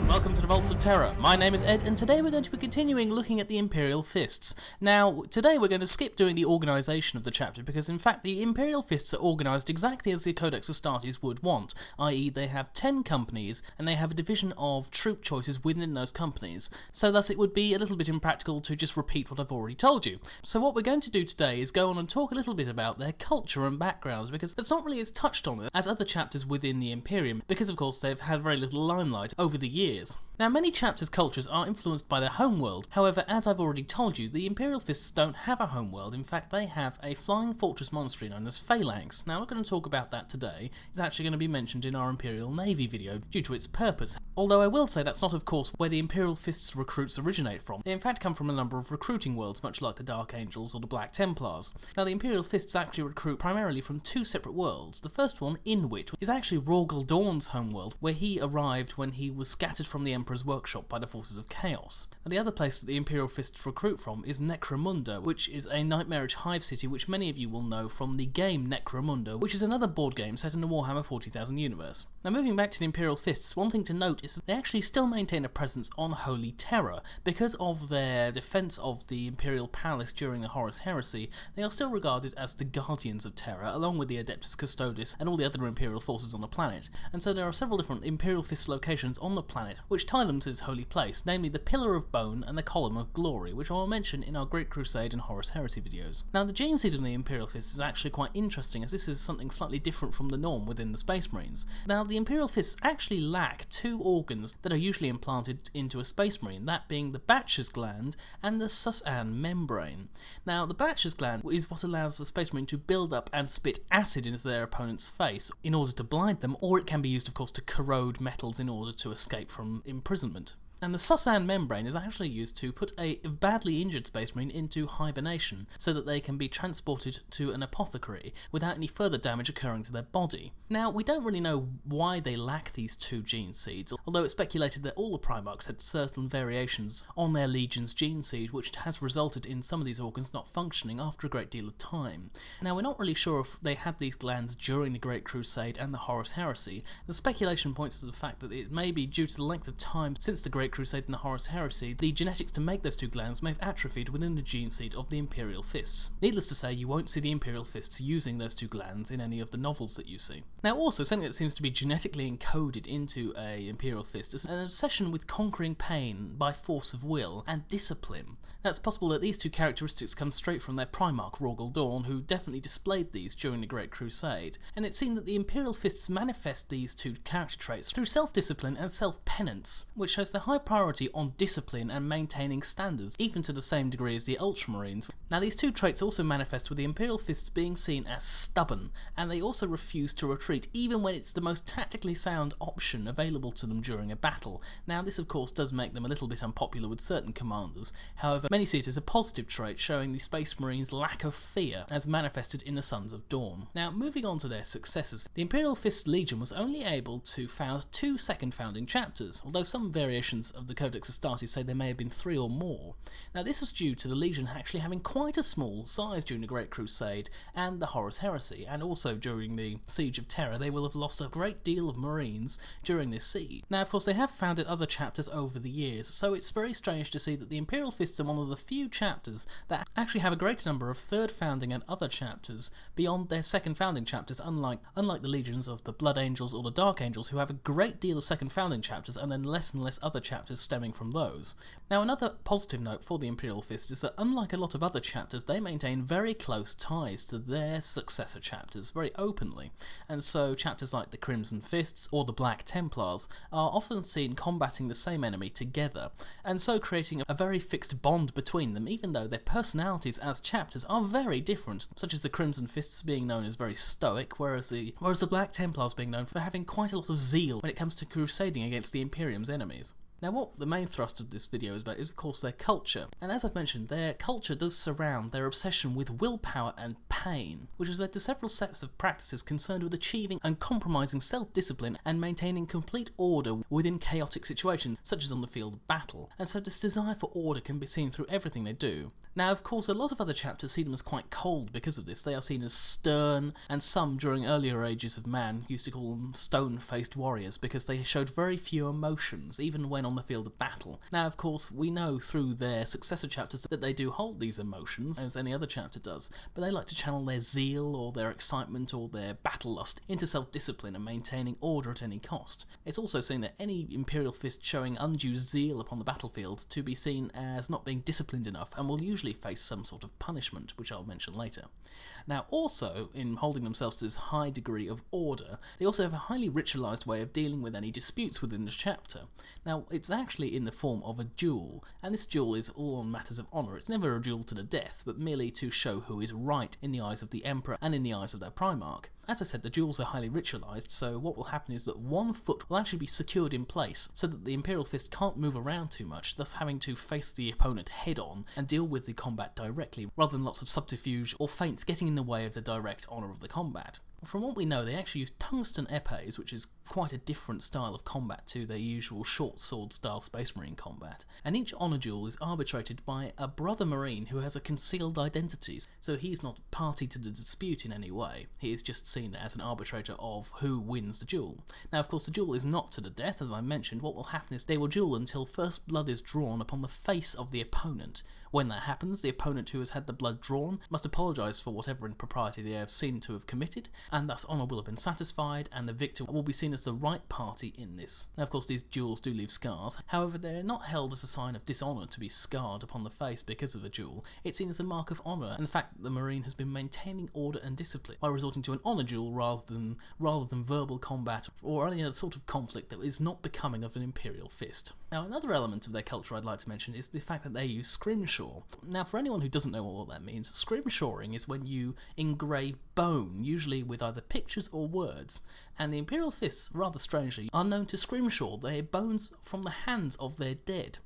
Welcome to the Vaults of Terra. My name is Ed, and today we're going to be continuing looking at the Imperial Fists. Now, today we're going to skip doing the organisation of the chapter, because in fact the Imperial Fists are organised exactly as the Codex Astartes would want, i.e. they have 10 companies, and they have a division of troop choices within those companies, so thus it would be a little bit impractical to just repeat what I've already told you. So what we're going to do today is go on and talk a little bit about their culture and backgrounds, because it's not really as touched on as other chapters within the Imperium, because of course they've had very little limelight over the years. Now, many chapters' cultures are influenced by their homeworld. However, as I've already told you, the Imperial Fists don't have a homeworld. In fact, they have a flying fortress monastery known as Phalanx. Now, I'm not going to talk about that today. It's actually going to be mentioned in our Imperial Navy video due to its purpose. Although I will say that's not, of course, where the Imperial Fists recruits originate from. They in fact come from a number of recruiting worlds, much like the Dark Angels or the Black Templars. Now, the Imperial Fists actually recruit primarily from two separate worlds. The first one, Inwit, is actually Rorgal Dawn's homeworld, where he arrived when he was scattered from the Emperor's workshop by the forces of chaos. And the other place that the Imperial Fists recruit from is Necromunda, which is a nightmarish hive city which many of you will know from the game Necromunda, which is another board game set in the Warhammer 40,000 universe. Now, moving back to the Imperial Fists, one thing to note is that they actually still maintain a presence on Holy Terra. Because of their defence of the Imperial Palace during the Horus Heresy, they are still regarded as the Guardians of Terra, along with the Adeptus Custodes and all the other Imperial forces on the planet. And so there are several different Imperial Fist locations on the planet which tie them to this holy place, namely the Pillar of Bone and the Column of Glory, which I will mention in our Great Crusade and Horus Heresy videos. Now, the gene seed in the Imperial Fists is actually quite interesting, as this is something slightly different from the norm within the Space Marines. Now, the Imperial Fists actually lack two organs that are usually implanted into a Space Marine, that being the Batcher's gland and the Susan membrane. Now, the Batcher's gland is what allows the Space Marine to build up and spit acid into their opponent's face in order to blind them, or it can be used, of course, to corrode metals in order to escape from imprisonment. And the Susan membrane is actually used to put a badly injured Space Marine into hibernation, so that they can be transported to an apothecary without any further damage occurring to their body. Now, we don't really know why they lack these two gene seeds, although it's speculated that all the Primarchs had certain variations on their Legion's gene seed, which has resulted in some of these organs not functioning after a great deal of time. Now, we're not really sure if they had these glands during the Great Crusade and the Horus Heresy. The speculation points to the fact that it may be due to the length of time since the Great Crusade and the Horus Heresy, the genetics to make those two glands may have atrophied within the gene seed of the Imperial Fists. Needless to say, you won't see the Imperial Fists using those two glands in any of the novels that you see. Now, also, something that seems to be genetically encoded into a Imperial Fist is an obsession with conquering pain by force of will and discipline. Now, it's possible that these two characteristics come straight from their Primarch, Rorgal Dawn, who definitely displayed these during the Great Crusade, and it's seen that the Imperial Fists manifest these two character traits through self-discipline and self-penance, which shows their high priority on discipline and maintaining standards, even to the same degree as the Ultramarines. Now, these two traits also manifest with the Imperial Fists being seen as stubborn, and they also refuse to retreat even when it's the most tactically sound option available to them during a battle. Now, this of course does make them a little bit unpopular with certain commanders. However, many see it as a positive trait, showing the Space Marines' lack of fear as manifested in the Sons of Dawn. Now, moving on to their successors, the Imperial Fist Legion was only able to found 2 second founding chapters, although some variations of the Codex Astartes say there may have been 3 or more. Now, this was due to the Legion actually having quite a small size during the Great Crusade and the Horus Heresy, and also during the Siege of Terra they will have lost a great deal of Marines during this siege. Now, of course, they have founded other chapters over the years, so it's very strange to see that the Imperial Fists are one of the few chapters that actually have a greater number of third founding and other chapters beyond their second founding chapters, unlike the legions of the Blood Angels or the Dark Angels, who have a great deal of second founding chapters and then less and less other chapters stemming from those. Now, another positive note for the Imperial Fist is that unlike a lot of other chapters, they maintain very close ties to their successor chapters very openly, and so chapters like the Crimson Fists or the Black Templars are often seen combating the same enemy together, and so creating a very fixed bond between them, even though their personalities as chapters are very different, such as the Crimson Fists being known as very stoic, whereas the Black Templars being known for having quite a lot of zeal when it comes to crusading against the Imperium's enemies. Now, what the main thrust of this video is about is, of course, their culture. And as I've mentioned, their culture does surround their obsession with willpower and pain, which has led to several sets of practices concerned with achieving uncompromising self-discipline and maintaining complete order within chaotic situations, such as on the field of battle. And so this desire for order can be seen through everything they do. Now, of course, a lot of other chapters see them as quite cold because of this. They are seen as stern, and some, during earlier ages of man, used to call them stone-faced warriors because they showed very few emotions, even when on the field of battle. Now, of course, we know through their successor chapters that they do hold these emotions, as any other chapter does, but they like to channel their zeal or their excitement or their battle lust into self-discipline and maintaining order at any cost. It's also seen that any Imperial Fist showing undue zeal upon the battlefield to be seen as not being disciplined enough and will usually face some sort of punishment, which I'll mention later. Now, also, in holding themselves to this high degree of order, they also have a highly ritualised way of dealing with any disputes within the chapter. Now, it's actually in the form of a duel, and this duel is all on matters of honour. It's never a duel to the death, but merely to show who is right in the eyes of the Emperor and in the eyes of their Primarch. As I said, the duels are highly ritualised, so what will happen is that one foot will actually be secured in place so that the Imperial Fist can't move around too much, thus having to face the opponent head-on and deal with the combat directly, rather than lots of subterfuge or feints getting in the way of the direct honour of the combat. From what we know, they actually use tungsten epées, which is quite a different style of combat to their usual short sword style Space Marine combat, and each honour duel is arbitrated by a brother Marine who has a concealed identity, so he's not party to the dispute in any way. He is just seen as an arbitrator of who wins the duel. Now, of course, the duel is not to the death, as I mentioned. What will happen is they will duel until first blood is drawn upon the face of the opponent. When that happens, the opponent who has had the blood drawn must apologise for whatever impropriety they have seen to have committed, and thus honour will have been satisfied, and the victor will be seen as the right party in this. Now, of course, these duels do leave scars. However, they are not held as a sign of dishonour to be scarred upon the face because of a duel. It's seen as a mark of honour, and the fact that the Marine has been maintaining order and discipline by resorting to an honour duel rather than verbal combat or any other sort of conflict that is not becoming of an Imperial Fist. Now, another element of their culture I'd like to mention is the fact that they use Scrimshaw. Now, for anyone who doesn't know what that means, scrimshawing is when you engrave bone, usually with either pictures or words, and the Imperial Fists, rather strangely, are known to scrimshaw their bones from the hands of their dead.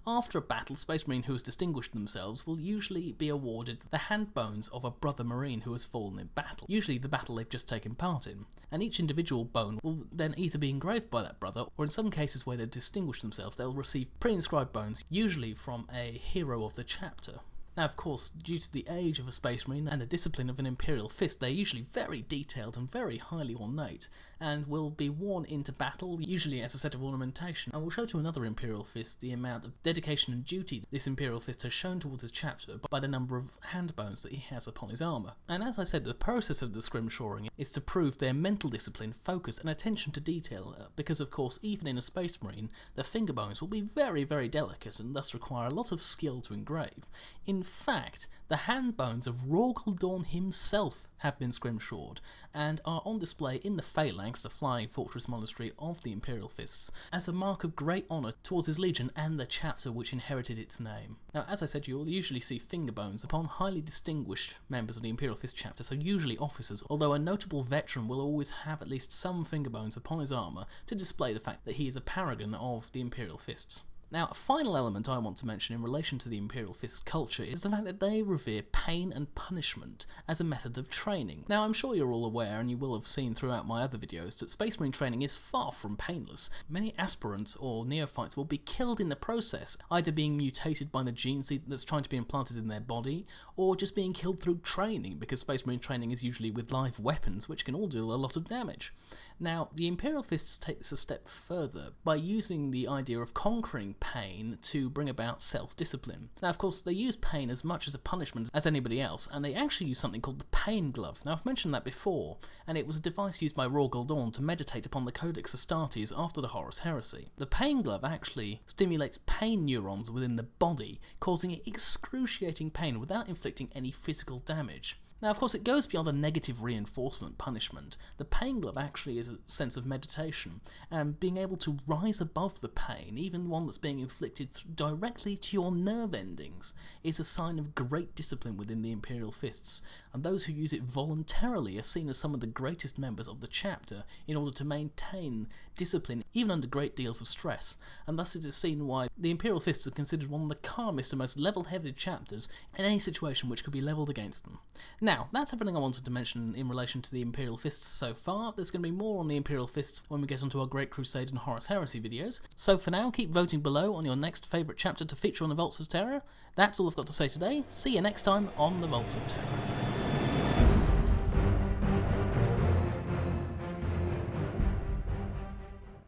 After a battle, Space Marine who has distinguished themselves will usually be awarded the hand bones of a brother Marine who has fallen in battle, usually the battle they've just taken part in, and each individual bone will then either be engraved by that brother, or in some cases where they've distinguished themselves, they'll receive pre-inscribed bones, usually from a hero of the chapter. Now, of course, due to the age of a Space Marine and the discipline of an Imperial Fist, they're usually very detailed and very highly ornate, and will be worn into battle, usually as a set of ornamentation, and will show to another Imperial Fist the amount of dedication and duty this Imperial Fist has shown towards his chapter by the number of hand bones that he has upon his armour. And as I said, the process of the scrimshawing is to prove their mental discipline, focus and attention to detail, because of course even in a Space Marine, the finger bones will be very, very delicate and thus require a lot of skill to engrave. In fact, the hand bones of Rorgaldorn himself have been scrimshawed, and are on display in the Phalanx, the flying fortress monastery of the Imperial Fists, as a mark of great honour towards his legion and the chapter which inherited its name. Now, as I said, you will usually see finger bones upon highly distinguished members of the Imperial Fist chapter, so usually officers, although a notable veteran will always have at least some finger bones upon his armour to display the fact that he is a paragon of the Imperial Fists. Now, a final element I want to mention in relation to the Imperial Fist culture is the fact that they revere pain and punishment as a method of training. Now, I'm sure you're all aware, and you will have seen throughout my other videos, that Space Marine training is far from painless. Many aspirants or neophytes will be killed in the process, either being mutated by the gene seed that's trying to be implanted in their body, or just being killed through training, because Space Marine training is usually with live weapons, which can all do a lot of damage. Now, the Imperial Fists take this a step further by using the idea of conquering pain to bring about self-discipline. Now, of course, they use pain as much as a punishment as anybody else, and they actually use something called the Pain Glove. Now, I've mentioned that before, and it was a device used by Rorgaldorn to meditate upon the Codex Astartes after the Horus Heresy. The Pain Glove actually stimulates pain neurons within the body, causing excruciating pain without inflicting any physical damage. Now, of course, it goes beyond a negative reinforcement punishment. The Pain Glove actually is a sense of meditation, and being able to rise above the pain, even one that's being inflicted directly to your nerve endings, is a sign of great discipline within the Imperial Fists, and those who use it voluntarily are seen as some of the greatest members of the chapter in order to maintain discipline, even under great deals of stress, and thus it is seen why the Imperial Fists are considered one of the calmest and most level-headed chapters in any situation which could be levelled against them. Now, that's everything I wanted to mention in relation to the Imperial Fists so far. There's going to be more on the Imperial Fists when we get onto our Great Crusade and Horus Heresy videos, so for now, keep voting below on your next favourite chapter to feature on the Vaults of Terra. That's all I've got to say today. See you next time on the Vaults of Terra.